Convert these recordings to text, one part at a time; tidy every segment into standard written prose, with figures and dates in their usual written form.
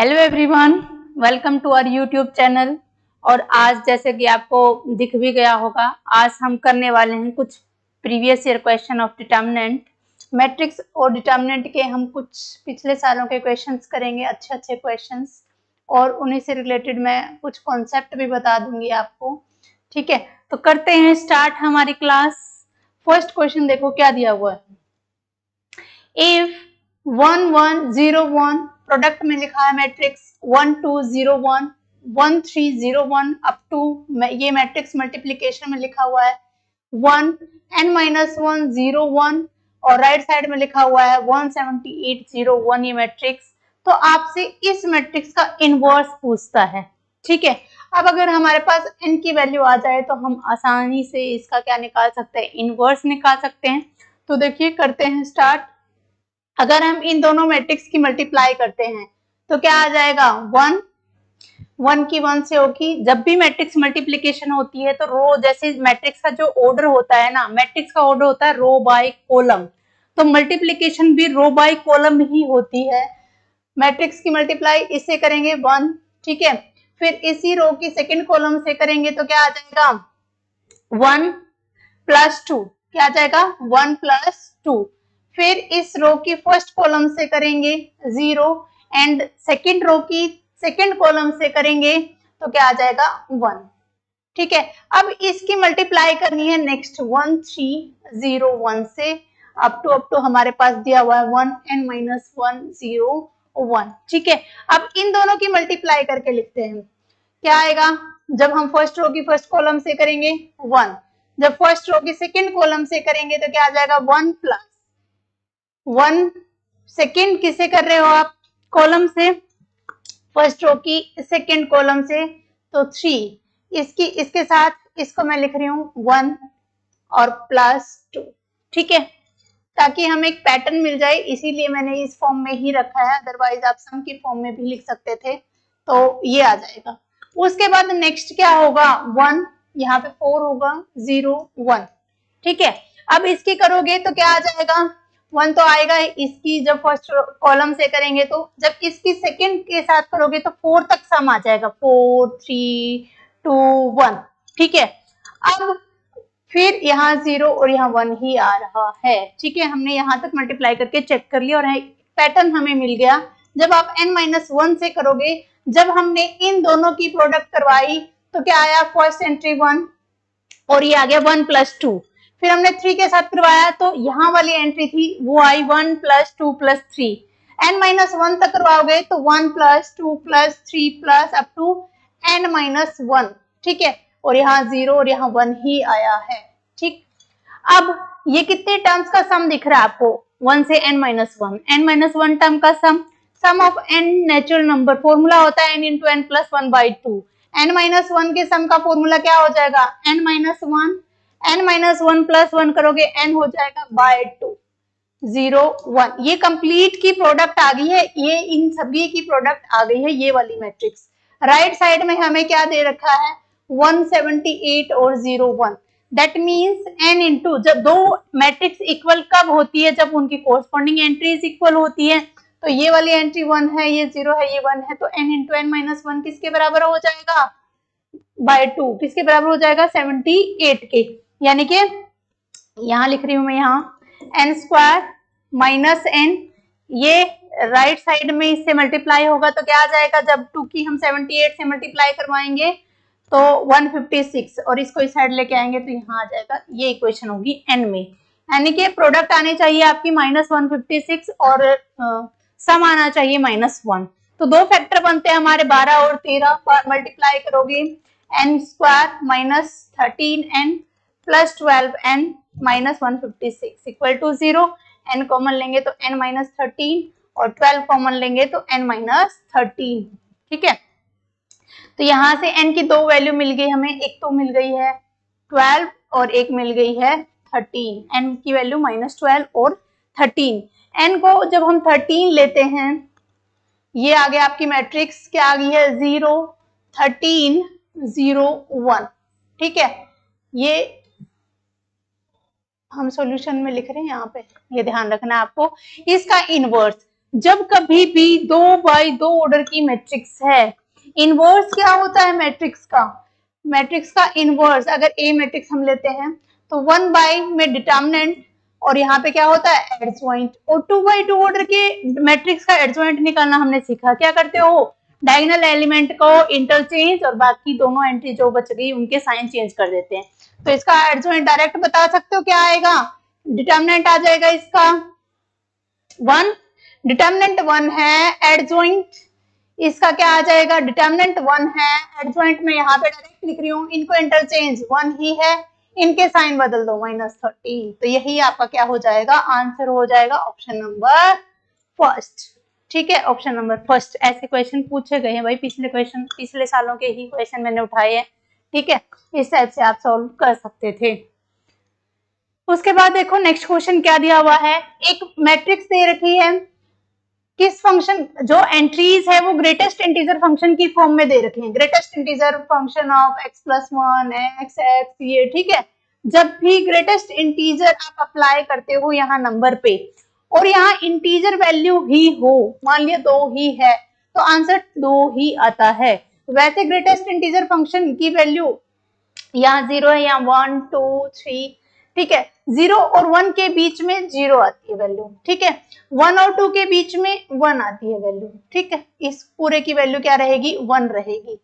Hello everyone, welcome to our YouTube channel. और आज जैसे कि आपको दिख भी गया होगा, आज हम करने वाले हैं कुछ previous year question of determinant matrix और डिटर्मिनेंट के। हम कुछ पिछले सालों के क्वेश्चंस करेंगे, अच्छे अच्छे क्वेश्चंस, और उन्हीं से रिलेटेड मैं कुछ कॉन्सेप्ट भी बता दूंगी आपको। ठीक है, तो करते हैं स्टार्ट हमारी क्लास। फर्स्ट क्वेश्चन देखो क्या दिया हुआ है। इफ 1 1 0 1 प्रोडक्ट में लिखा है मैट्रिक्स 1 2 0 1 1 3 0 1 अप टू, ये मैट्रिक्स मल्टीप्लीकेशन में लिखा हुआ है 1 n माइनस 1 0 1 और राइट साइड में लिखा हुआ है 178 0 1 ये मैट्रिक्स। तो आपसे इस मैट्रिक्स का इनवर्स पूछता है। ठीक है, अब अगर हमारे पास n की वैल्यू आ जाए तो हम आसानी से इसका क्या निकाल सकते हैं, इनवर्स निकाल सकते हैं। तो देखिए करते हैं स्टार्ट। अगर हम इन दोनों मैट्रिक्स की मल्टीप्लाई करते हैं तो क्या आ जाएगा, 1 1 की 1 से होगी। जब भी मैट्रिक्स मल्टीप्लिकेशन होती है तो रो, जैसे मैट्रिक्स का जो ऑर्डर होता है ना, मैट्रिक्स का ऑर्डर होता है रो बाय कॉलम, तो मल्टीप्लिकेशन भी रो बाय कॉलम ही होती है। मैट्रिक्स की मल्टीप्लाई इससे करेंगे 1, ठीक है, फिर इसी रो की सेकंड कॉलम से करेंगे तो क्या आ जाएगा 1 प्लस 2, क्या आ जाएगा 1 प्लस 2। फिर इस रो की फर्स्ट कॉलम से करेंगे 0 एंड सेकंड रो की सेकंड कॉलम से करेंगे तो क्या आ जाएगा 1। ठीक है, अब इसकी मल्टीप्लाई करनी है नेक्स्ट 1 3 0 1 से अप टू हमारे पास दिया हुआ है 1 n माइनस 1 0 1। ठीक है, अब इन दोनों की मल्टीप्लाई करके लिखते हैं। क्या आएगा, जब हम फर्स्ट रो की फर्स्ट कॉलम से करेंगे 1, जब फर्स्ट रो की सेकंड कॉलम से करेंगे तो क्या आ जाएगा 1 प्लस 1 सेकंड किसे कर रहे हो आप, कॉलम से, फर्स्ट रो की सेकंड कॉलम से, तो 3 इसकी इसके साथ इसको मैं लिख रही हूँ 1 और प्लस 2। ठीक है, ताकि हमें एक पैटर्न मिल जाए, इसीलिए मैंने इस फॉर्म में ही रखा है, अदरवाइज आप सम की फॉर्म में भी लिख सकते थे। तो ये आ जाएगा। उसके बाद नेक्स्ट क्या होगा, 1 यहाँ पे 4 होगा 0 1। ठीक है, अब इसकी करोगे तो क्या आ जाएगा 1 तो आएगा, इसकी जब फर्स्ट कॉलम से करेंगे तो जब इसकी सेकंड के साथ करोगे तो 4 तक सम आ जाएगा 4 3 2 1। ठीक है, अब फिर यहाँ 0 और यहाँ 1 ही आ रहा है। ठीक है, हमने यहाँ तक मल्टीप्लाई करके चेक कर लिया और पैटर्न हमें मिल गया। जब आप n-1 से करोगे, जब हमने इन दोनों की प्रोडक्ट करवाई तो क्या आया, फर्स्ट एंट्री 1 और ये आ गया 1 प्लस 2। फिर हमने 3 के साथ करवाया तो यहाँ वाली एंट्री थी वो आई 1 प्लस 2 प्लस 3। n-1 तक करवाओगे तो 1 plus 2 plus 3 plus up to n-1। ठीक है, और यहाँ 0 और यहाँ 1 ही आया है। ठीक, अब ये कितने टर्म्स का सम दिख रहा है आपको, 1 से n-1, n-1 टर्म का sum of n natural number, formula होता है n into n plus 1/2। n-1 के सम का फॉर्मूला क्या हो जाएगा, n-1 प्लस 1 करोगे n हो जाएगा बाय 2 0 1। ये कंप्लीट की प्रोडक्ट आ गई है, ये इन सभी की प्रोडक्ट आ गई है, ये वाली मैट्रिक्स। राइट साइड में हमें क्या दे रखा है 178 और 0 1। दैट मीन्स n इंटू, जब दो मैट्रिक्स इक्वल कब होती है, जब उनकी कोरस्पॉन्डिंग एंट्रीज इक्वल होती है। तो ये वाली एंट्री 1 है, ये 0 है, ये 1 है, तो n इंटू n-1 किसके बराबर हो जाएगा, बाय 2, किसके बराबर हो जाएगा 78 के। यानी कि यहाँ लिख रही हूं मैं, यहाँ n स्क्वायर माइनस n, ये राइट साइड में इससे मल्टीप्लाई होगा तो क्या आ जाएगा, जब 2 की हम 78 से मल्टीप्लाई करवाएंगे तो 156 और इसको इस साइड लेके आएंगे तो यहाँ आ जाएगा, ये इक्वेशन होगी n में। यानी कि प्रोडक्ट आने चाहिए आपकी -156 और सम आना चाहिए -1। तो दो फैक्टर बनते हैं हमारे 12 और 13 पर मल्टीप्लाई करोगे n square minus 13n plus 12n minus 156 equal to 0। n common लेंगे तो n माइनस 13 और 12 कॉमन लेंगे तो n माइनस 13। ठीक है, तो यहाँ से n की दो वैल्यू मिल गई हमें, एक तो मिल गई है 12 और एक मिल गई है 13। n की वैल्यू -12 और 13। n को जब हम 13 लेते हैं, ये आ गया आपकी मैट्रिक्स, क्या आ गई है 0 13 0 1। ठीक है, ये हम सॉल्यूशन में लिख रहे हैं, यहाँ पे ये ध्यान रखना है आपको। इसका इनवर्स जब कभी भी 2x2 ऑर्डर की मैट्रिक्स है, इनवर्स क्या होता है मैट्रिक्स का? मैट्रिक्स का इनवर्स, अगर ए मैट्रिक्स हम लेते हैं तो 1 में डिटर्मिनेंट और यहाँ पे क्या होता है एडजॉइंट, और 2x2 ऑर्डर के मैट्रिक्स का एडजॉइंट निकालना हमने सीखा। क्या करते हो, डायगोनल एलिमेंट को इंटरचेंज और बाकी दोनों एंट्री जो बच गई उनके साइन चेंज कर देते हैं। तो इसका एडजॉइंट डायरेक्ट बता सकते हो क्या आएगा, डिटर्मिनेंट आ जाएगा इसका 1, डिटर्मिनेंट 1 है, एडजॉइंट इसका क्या आ जाएगा, डिटर्मिनेंट 1 है, एडजॉइंट में यहाँ पे डायरेक्ट लिख रही हूँ, इनको इंटरचेंज 1 ही है, इनके साइन बदल दो -30। तो यही आपका क्या हो जाएगा, आंसर हो जाएगा ऑप्शन नंबर फर्स्ट। ठीक है, ऑप्शन नंबर फर्स्ट। ऐसे क्वेश्चन पूछे गए हैं भाई, पिछले सालों के ही क्वेश्चन मैंने उठाए हैं। ठीक है, इस टाइप से आप सॉल्व कर सकते थे। उसके बाद देखो नेक्स्ट क्वेश्चन क्या दिया हुआ है, एक मैट्रिक्स दे रखी है, किस फंक्शन जो एंट्रीज है वो ग्रेटेस्ट इंटीजर फंक्शन की फॉर्म में दे रखे हैं, greatest integer function of x+1 x x ये। ठीक है, जब भी ग्रेटेस्ट इंटीजर आप अप्लाई करते हो यहाँ नंबर पे और यहाँ इंटीजर वैल्यू ही हो, मान लिया 2 ही है तो आंसर 2 ही आता है। वैसे ग्रेटेस्ट इंटीजर फंक्शन की वैल्यू यहाँ 0 है, यहाँ 1 2 3। ठीक है, 0 और 1 के बीच में 0 आती है वैल्यू। ठीक है, 1 और 2 के बीच में 1 आती है वैल्यू। ठीक है, इस पूरे की वैल्यू क्या रहेगी, 1 रहेगी,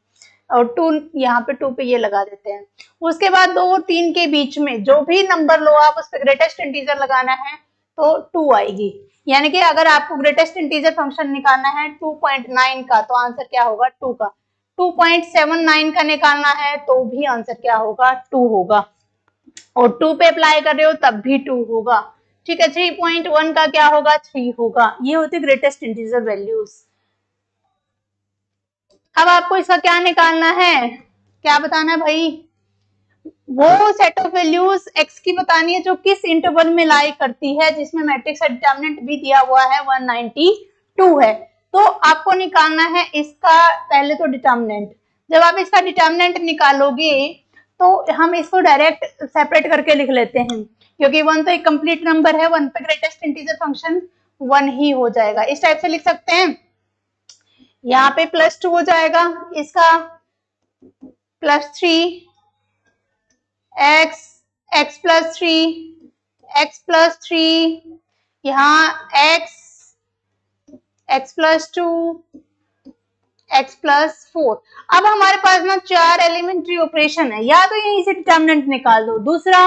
और 2 यहाँ पे 2 पे ये लगा देते हैं। उसके बाद 2 और 3 के बीच में जो भी नंबर लो आप उस पर ग्रेटेस्ट इंटीजर लगाना है तो 2 आएगी। यानी कि अगर आपको ग्रेटेस्ट इंटीजर फंक्शन निकालना है 2.9 का तो आंसर क्या होगा 2 का, 2.79 का निकालना है तो भी आंसर क्या होगा 2 होगा, और 2 पे अप्लाई कर रहे हो तब भी 2 होगा। ठीक है, 3.1 का क्या होगा 3 होगा। ये होती ग्रेटेस्ट इंटीजर वैल्यूज। अब आपको इसका क्या निकालना है, क्या बताना है भाई, वो सेट ऑफ वैल्यूज x की बतानी है जो किस इंटरवल में लाई करती है, जिसमें मैट्रिक्स का डिटर्मिनेंट भी दिया हुआ है 192 है। तो आपको निकालना है इसका पहले तो डिटर्मिनेंट। जब आप इसका डिटर्मिनेंट निकालोगे तो हम इसको डायरेक्ट सेपरेट करके लिख लेते हैं, क्योंकि 1 तो एक कंप्लीट नंबर है, 1 पे ग्रेटेस्ट इंटीजर फंक्शन 1 ही हो जाएगा। इस टाइप से लिख सकते हैं, यहाँ पे +2 हो जाएगा, इसका +3 x+3 यहाँ x+2 x+4। अब हमारे पास ना 4 एलिमेंट्री ऑपरेशन है, या तो यहीं से डिटर्मिनेंट निकाल दो। दूसरा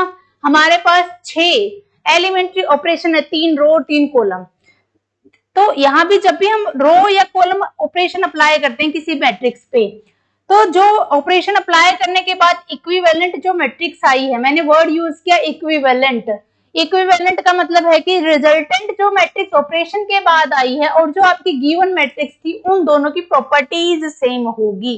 हमारे पास 6 एलिमेंट्री ऑपरेशन है, 3 रो 3 कॉलम। तो यहाँ भी जब भी हम रो या कॉलम ऑपरेशन अप्लाई करते हैं किसी मैट्रिक्स पे, तो जो ऑपरेशन अप्लाई करने के बाद इक्विवेलेंट जो मैट्रिक्स आई है, मैंने वर्ड यूज किया इक्विवेलेंट। इक्विवेलेंट का मतलब है कि रिजल्टेंट जो मैट्रिक्स ऑपरेशन के बाद आई है और जो आपकी गिवन मैट्रिक्स थी उन दोनों की प्रॉपर्टीज सेम होगी।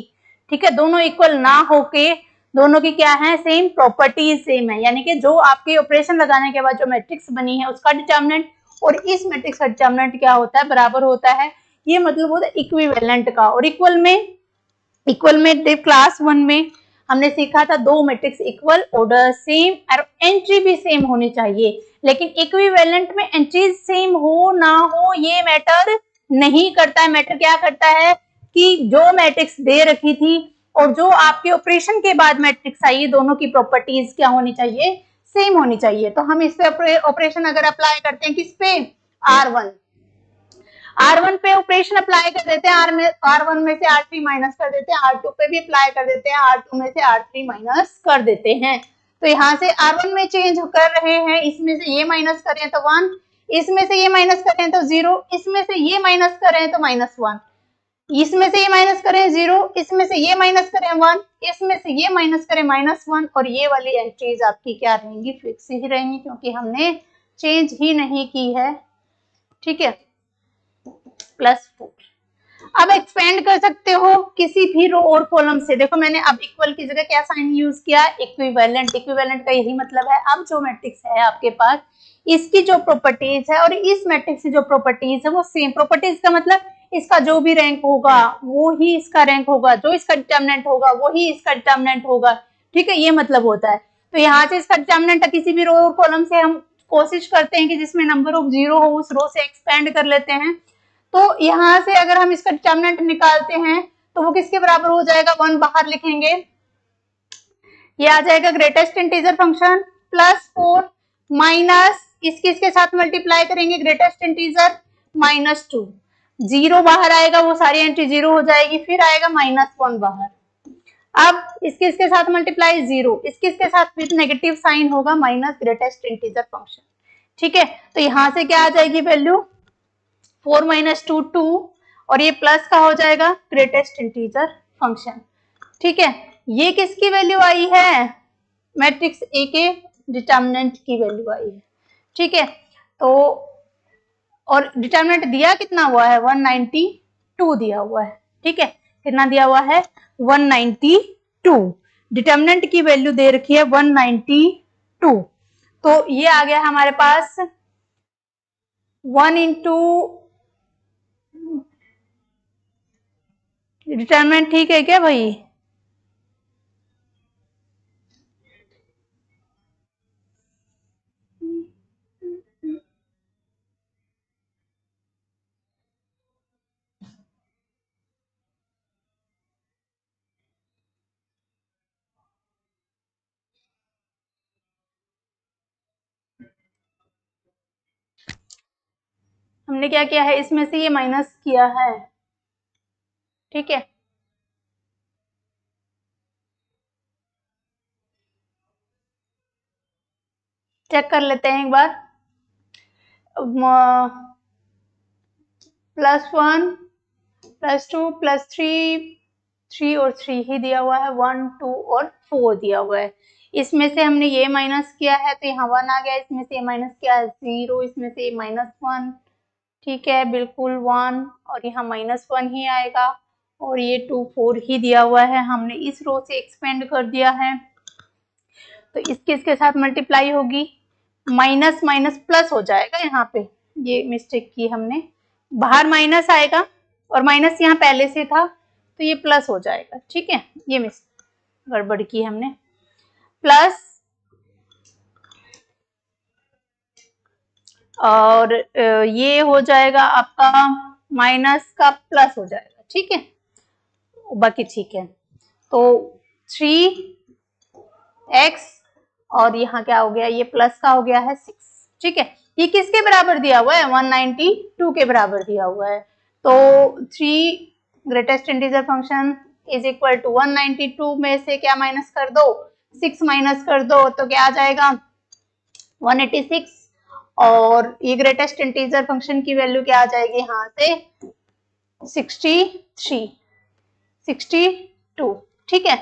ठीक है, दोनों इक्वल ना होके दोनों की क्या है, सेम प्रॉपर्टीज सेम है। यानी कि जो आपके ऑपरेशन लगाने के बाद जो मैट्रिक्स बनी है उसका डिटर्मिनेंट और इस मैट्रिक्स का डिटर्मिनेंट क्या होता है, बराबर होता है। ये मतलब होता है इक्विवेलेंट का। और इक्वल में क्लास 1 में हमने सीखा था 2 मैट्रिक्स इक्वल, ऑर्डर सेम और एंट्री भी सेम होनी चाहिए। लेकिन इक्विवेलेंट में एंट्रीज सेम हो ना हो ये मैटर नहीं करता है। मैटर क्या करता है कि जो मैट्रिक्स दे रखी थी और जो आपके ऑपरेशन के बाद मैट्रिक्स आई, दोनों की प्रॉपर्टीज क्या होनी चाहिए, सेम होनी चाहिए। तो हम इस पे ऑपरेशन अगर अप्लाई करते हैं किस पे, R1 पे ऑपरेशन अप्लाई कर देते हैं, R1 में से R3 माइनस कर देते हैं, R2 पे भी अप्लाई कर देते हैं, R2 में से R3 माइनस कर देते हैं। तो यहाँ से R1 में चेंज कर रहे हैं, इसमें से ये माइनस करें तो 1, इसमें से ये माइनस करें तो 0, इसमें से ये माइनस करें तो -1, इसमें से ये माइनस करें 0, इसमें से ये माइनस करें 1, इसमें से ये माइनस करें -1, और ये वाली एंट्रीज आपकी क्या रहेंगी, फिक्स ही रहेंगी, क्योंकि हमने चेंज ही नहीं की है। ठीक है, +4। अब एक्सपेंड कर सकते हो किसी भी रो और कॉलम से। देखो मैंने अब इक्वल की जगह क्या साइन यूज किया, इक्विवेलेंट। इक्विवेलेंट का यही मतलब है, अब जो मैट्रिक्स है आपके पास इसकी जो प्रॉपर्टीज है और इस मैट्रिक्स की जो प्रॉपर्टीज है वो सेम। प्रॉपर्टीज का मतलब इसका जो भी रैंक होगा वो ही इसका रैंक होगा, जो इसका डिटर्मिनेंट होगा वो ही इसका डिटर्मिनेंट होगा। ठीक है, ये मतलब होता है। तो यहाँ से इसका डिटर्मिनेंट किसी भी रो और कॉलम से हम कोशिश करते हैं कि जिसमें नंबर ऑफ 0 हो उस रो से एक्सपेंड कर लेते हैं। तो यहाँ से अगर हम इसका डिटर्मिनेंट निकालते हैं तो वो किसके बराबर हो जाएगा, 1 बाहर लिखेंगे, ये आ जाएगा greatest integer function plus 4 minus इसके साथ मल्टीप्लाई करेंगे ग्रेटेस्ट इंटीजर -2, 0 बाहर आएगा, वो सारी एंट्री 0 हो जाएगी, फिर आएगा -1 बाहर। अब इसके साथ मल्टीप्लाई 0, इसके साथ फिर नेगेटिव साइन होगा माइनस ग्रेटेस्ट इंटीजर फंक्शन। ठीक है, तो यहां से क्या आ जाएगी वैल्यू 4 - 2 2 और ये प्लस का हो जाएगा ग्रेटेस्ट इंटीजर फंक्शन। ठीक है, ये किसकी वैल्यू आई है, मैट्रिक्स ए के डिटर्मिनेंट की वैल्यू आई है। ठीक है, तो और डिटर्मिनेंट दिया कितना हुआ है, 192 दिया हुआ है। ठीक है, कितना दिया हुआ है, 192, डिटर्मिनेंट की वैल्यू दे रखी है 192, तो ये आ गया हमारे पास 1 इंटू डिटर्मिनेंट। ठीक है क्या भाई, हमने क्या किया है, इसमें से ये माइनस किया है। ठीक है, चेक कर लेते हैं एक बार, +1 +2 +3, 3 और 3 ही दिया हुआ है, 1 2 और 4 दिया हुआ है। इसमें से हमने ये माइनस किया है तो यहाँ 1 आ गया, इसमें से माइनस किया है 0, इसमें से -1। ठीक है, बिल्कुल 1 और यहाँ -1 ही आएगा, और ये 2 4 ही दिया हुआ है, हमने इस रो से एक्सपेंड कर दिया है, तो इसके साथ मल्टीप्लाई होगी, माइनस माइनस प्लस हो जाएगा, यहाँ पे ये मिस्टेक की हमने, बाहर माइनस आएगा और माइनस यहाँ पहले से था तो ये प्लस हो जाएगा। ठीक है, ये गड़बड़ की हमने, प्लस और ये हो जाएगा आपका माइनस का प्लस हो जाएगा। ठीक है, बाकी ठीक है, तो 3x और यहाँ क्या हो गया, ये प्लस का हो गया है 6। ठीक है, ये किसके बराबर दिया हुआ है, 192 के बराबर दिया हुआ है, तो 3 greatest integer function is equal to 192 में से क्या माइनस कर दो, 6 माइनस कर दो, तो क्या आ जाएगा 186, और ये ग्रेटेस्ट इंटीजर फंक्शन की वैल्यू क्या आ जाएगी यहाँ से 62। ठीक है,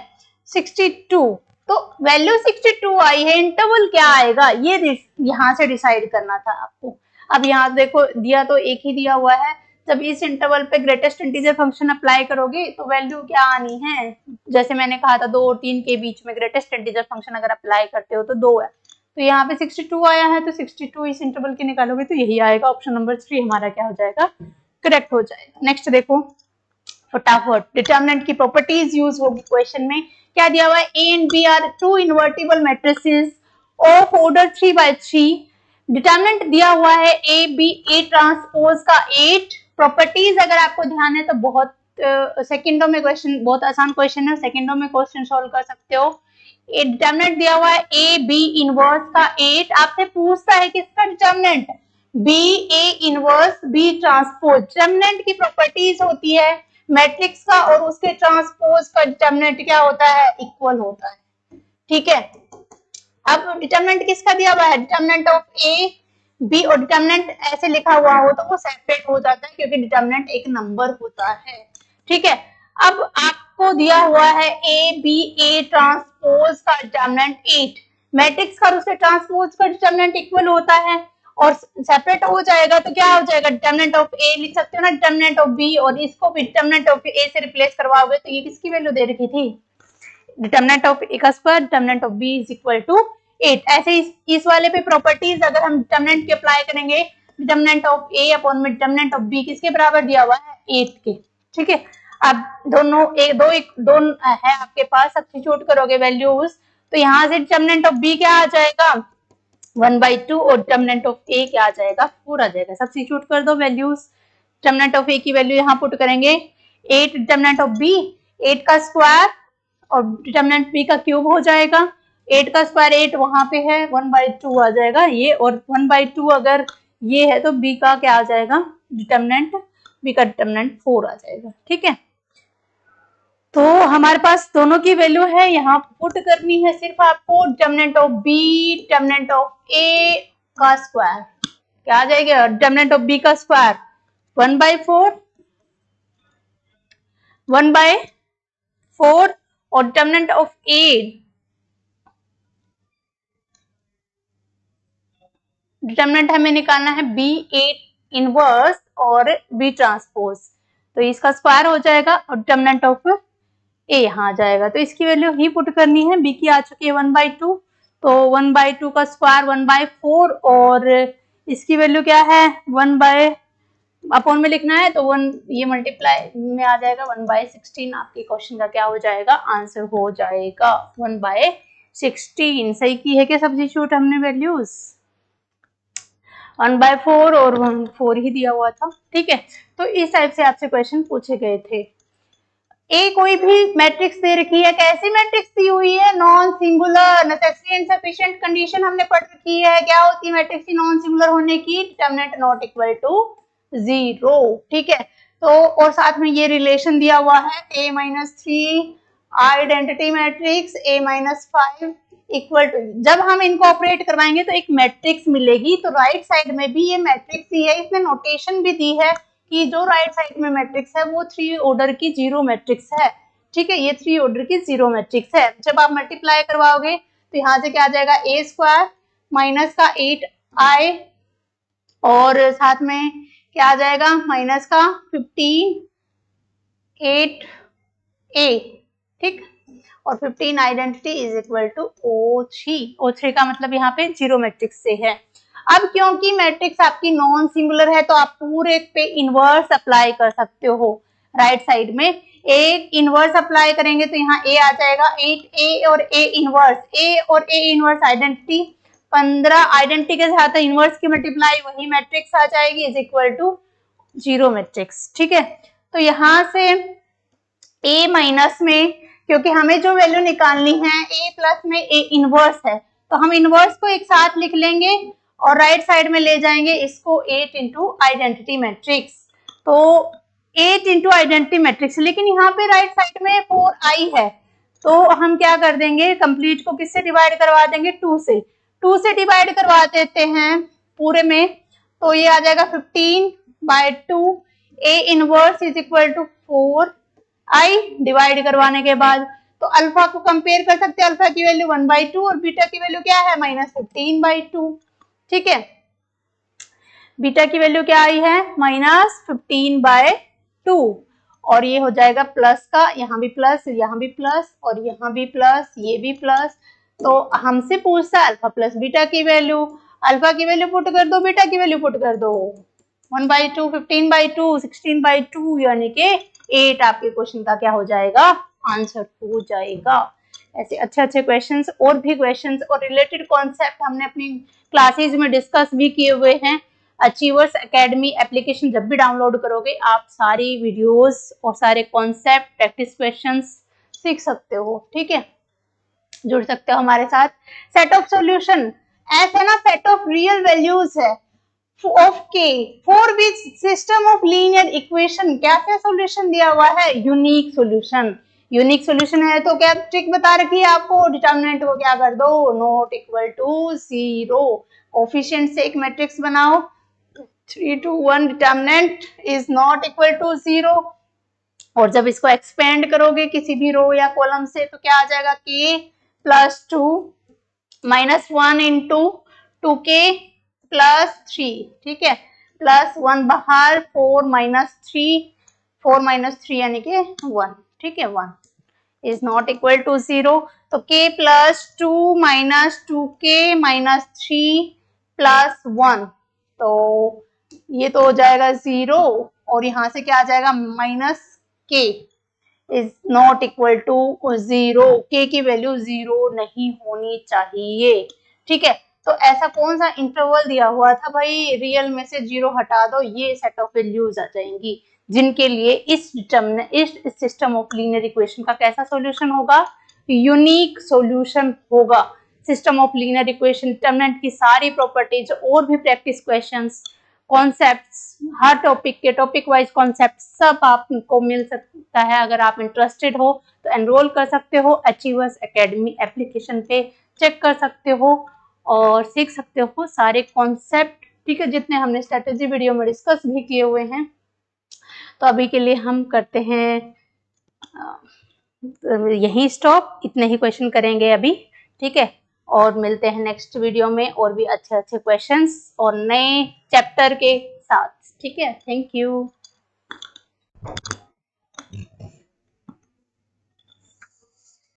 62, तो वैल्यू 62 आई है, इंटरवल क्या आएगा ये यहाँ से डिसाइड करना था आपको। अब यहाँ देखो दिया तो एक ही दिया हुआ है, जब इस इंटरवल पे ग्रेटेस्ट इंटीजर फंक्शन अप्लाई करोगे तो वैल्यू क्या आनी है, जैसे मैंने कहा था 2 और 3 के बीच में ग्रेटेस्ट इंटीजर फंक्शन अगर अप्लाई करते हो तो 2 है, तो यहाँ पे 62 आया है, तो 62 इस इंटरवल के निकालोगे तो यही आएगा, ऑप्शन नंबर 3 हमारा क्या हो जाएगा, करेक्ट हो जाएगा। नेक्स्ट देखो फटाफट, डिटर्मिनेंट की प्रॉपर्टीज यूज होगी क्वेश्चन में। क्या दिया हुआ है, A and B are 2 invertible matrices of order 3/3, determinant दिया हुआ है ए बी, ए ट्रांसपोज का 8। प्रॉपर्टीज अगर आपको ध्यान है तो बहुत सेकंडों में क्वेश्चन, बहुत आसान क्वेश्चन है, सेकंडों में क्वेश्चन सॉल्व कर सकते हो। ए डिटर्मिनेंट दिया हुआ है ए बी इनवर्स का 8, आपसे पूछता है किसका determinant, B A inverse B transpose. Determinant की प्रॉपर्टीज होती है मैट्रिक्स का और उसके ट्रांसपोज का डिटर्मिनेंट क्या होता है, इक्वल होता है। ठीक है, अब डिटर्मिनेंट किसका दिया हुआ है, डिटर्मिनेंट ऑफ ए बी, और डिटर्मिनेंट ऐसे लिखा हुआ हो तो वो सेपरेट हो जाता है क्योंकि डिटर्मिनेंट एक नंबर होता है। ठीक है, अब आपको दिया हुआ है ए बी ए ट्रांसपोज का डिटर्मिनेंट 8, मैट्रिक्स का और उसके ट्रांसपोज का डिटर्मिनेंट इक्वल होता है और सेपरेट हो जाएगा तो क्या हो जाएगा, डिटर्मिनेंट ऑफ ए लिख सकते हो ना, डिटर्मिनेंट ऑफ बी, और इसको भी डिटर्मिनेंट ऑफ ए से रिप्लेस करवाओगे तो ये किसकी वैल्यू दे रखी थी, डिटर्मिनेंट ऑफ ए का square, determinant of B is equal to 8। ऐसे इस वाले पे प्रॉपर्टीज अगर हम डिटर्मिनेंट के अप्लाई करेंगे, डिटर्मिनेंट ऑफ ए अपॉन में डिटर्मिनेंट ऑफ बी किसके बराबर दिया हुआ है, 8 के। ठीक है, अब दोनों दो है आपके पास, सब्स्टिट्यूट करोगे वैल्यूज तो यहाँ से डिटर्मिनेंट ऑफ बी क्या आ जाएगा 1/2 और डिटर्मिनेंट ऑफ ए क्या आ जाएगा 4 आ जाएगा, सब्स्टिट्यूट कर दो वैल्यूज, डिटर्मिनेंट ऑफ ए की वैल्यू यहाँ पुट करेंगे 8 डिटर्मिनेंट ऑफ बी, 8 का स्क्वायर और डिटर्मिनेंट बी का क्यूब हो जाएगा। 8 का स्क्वायर 8 वहां पे है, 1/2 आ जाएगा ये, और 1/2 अगर ये है तो बी का क्या आ जाएगा डिटर्मिनेंट, बी का डिटर्मिनेंट 4 आ जाएगा। ठीक है, तो हमारे पास दोनों की वैल्यू है, यहाँ पुट करनी है सिर्फ आपको determinant of B, determinant of A का स्क्वायर क्या आ जाएगा, डिटर्मिनेंट ऑफ बी का स्क्वायर 1/4 1/4 और डिटर्मिनेंट ऑफ ए, डिटर्मिनेंट हमें निकालना है बी ए इनवर्स और बी ट्रांसपोज, तो इसका स्क्वायर हो जाएगा और डिटर्मिनेंट ऑफ ए यहाँ आ जाएगा। तो इसकी वैल्यू ही पुट करनी है, बी की आ चुकी है 1/2, तो 1/2 का स्क्वायर 1/4 और इसकी वैल्यू क्या है 1 अपॉन में लिखना है तो 1 ये मल्टीप्लाई में आ जाएगा 1/16। आपके क्वेश्चन का क्या हो जाएगा आंसर हो जाएगा 1/16। सही की है क्या सब्स्टिट्यूट हमने वैल्यूज, 1/4 और 4 ही दिया हुआ था। ठीक है, तो इस टाइप से आपसे क्वेश्चन पूछे गए थे। ए कोई भी मैट्रिक्स दे रखी है, कैसी मैट्रिक्स दी हुई है non singular, necessary and sufficient condition हमने पढ़ रखी है, क्या होती है मैट्रिक्स की नॉन सिंगुलर होने की, डिटरमिनेंट नॉट इक्वल टू 0। ठीक है, तो और साथ में ये रिलेशन दिया हुआ है A-3 identity matrix A-5 equal to, जब हम इनको ऑपरेट करवाएंगे तो एक मैट्रिक्स मिलेगी, तो राइट साइड में भी ये मैट्रिक्स ही है, इसमें नोटेशन भी दी है कि जो राइट साइड में मैट्रिक्स है वो 3 ऑर्डर की जीरो मैट्रिक्स है। ठीक है, ये 3 ऑर्डर की जीरो मैट्रिक्स है। जब आप मल्टीप्लाई करवाओगे तो यहाँ से क्या आ जाएगा a स्क्वायर माइनस का 8i और साथ में क्या आ जाएगा माइनस का 15 8a। ठीक, और 15 identity is equal to O3। O3 का मतलब यहाँ पे जीरो मैट्रिक्स से है। अब क्योंकि मैट्रिक्स आपकी नॉन सिंगुलर है तो आप पूरे पे इनवर्स अप्लाई कर सकते हो। राइट साइड में एक इनवर्स अप्लाई करेंगे तो यहाँ a आ जाएगा 8a और a इनवर्स आइडेंटिटी 15 आइडेंटिटी के साथ इनवर्स की मल्टीप्लाई वही मैट्रिक्स आ जाएगी is equal to zero matrix. ठीक है, तो यहाँ से a माइनस में क्योंकि हमें जो वैल्यू निकालनी है a प्लस में a इनवर्स है तो हम इनवर्स को एक साथ लिख लेंगे और राइट साइड में ले जाएंगे इसको 8 इंटू आइडेंटिटी मैट्रिक्स, तो 8 इंटू आइडेंटिटी मैट्रिक्स, लेकिन यहाँ पे राइट साइड में 4i है तो हम क्या कर देंगे कंप्लीट को किससे डिवाइड करवा देंगे 2 से डिवाइड करवा देते हैं पूरे में, तो ये आ जाएगा 15/2 a inverse is equal to 4i divide करवाने के बाद, तो अल्फा को कंपेयर कर सकते हैं, अल्फा की वैल्यू 1/2 और बीटा की वैल्यू क्या है -15/2। ठीक है, बीटा की वैल्यू क्या आई है -15/2 और ये हो जाएगा प्लस का, यहाँ भी प्लस, यहाँ भी प्लस और यहाँ भी प्लस, ये भी प्लस, तो हमसे पूछता है अल्फा प्लस बीटा की वैल्यू, अल्फा की वैल्यू पुट कर दो, बीटा की वैल्यू पुट कर दो, 1/2 15/2 16/2 यानी कि 8 आपके क्वेश्चन का क्या हो जाएगा आंसर हो जाएगा। ऐसे अच्छे अच्छे क्वेश्चंस और भी क्वेश्चंस और रिलेटेड कॉन्सेप्ट हमने अपनी क्लासेज में डिस्कस भी किए हुए हैं। अचीवर्स एकेडमी एप्लीकेशन जब भी डाउनलोड करोगे आप सारी वीडियोस और सारे कॉन्सेप्ट प्रैक्टिस क्वेश्चंस सीख सकते हो। ठीक है, जुड़ सकते हो हमारे साथ। सेट ऑफ सॉल्यूशन ऐसा ना, सेट ऑफ रियल वैल्यूज है of k for which system of linear equation कैसे सॉल्यूशन दिया हुआ है यूनिक सॉल्यूशन। यूनिक सॉल्यूशन है तो क्या ट्रिक बता रखी है आपको, डिटरमिनेंट को क्या कर दो नॉट इक्वल टू 0, कोफिशिएंट से एक मैट्रिक्स बनाओ 3 to 1 determinant is not equal to 0 और जब इसको एक्सपेंड करोगे किसी भी रो या कॉलम से तो क्या आ जाएगा k plus 2 -1 into 2k plus 3। ठीक है, प्लस 1 बाहर 4 माइनस 3 यानी कि 1। ठीक है, 1 इज नॉट इक्वल टू 0, तो k plus 2 minus 2k minus 3 plus 1, तो ये तो हो जाएगा 0 और यहाँ से क्या आ जाएगा minus k is not equal to 0, k की वैल्यू 0 नहीं होनी चाहिए। ठीक है, तो ऐसा कौन सा इंटरवल दिया हुआ था भाई, रियल में से 0 हटा दो, ये सेट ऑफ वैल्यूज आ जाएंगी जिनके लिए इस सिस्टम ऑफ लीनियर इक्वेशन का कैसा सॉल्यूशन होगा, यूनिक सॉल्यूशन होगा। System of linear equation determinant की सारी प्रॉपर्टीज और भी प्रैक्टिस क्वेश्चंस, कॉन्सेप्ट्स, हर टॉपिक के टॉपिक वाइज कॉन्सेप्ट सब आपको मिल सकता है। अगर आप इंटरेस्टेड हो तो एनरोल कर सकते हो, अचीवर्स एकेडमी एप्लीकेशन पे चेक कर सकते हो और सीख सकते हो सारे कॉन्सेप्ट, ठीक है, जितने हमने स्ट्रेटेजी वीडियो में डिस्कस भी किए हुए हैं। तो अभी के लिए हम करते हैं यही स्टॉप, इतने ही क्वेश्चन करेंगे अभी, ठीक है, और मिलते हैं नेक्स्ट वीडियो में और भी अच्छे अच्छे क्वेश्चंस और नए चैप्टर के साथ, ठीक है। Thank you.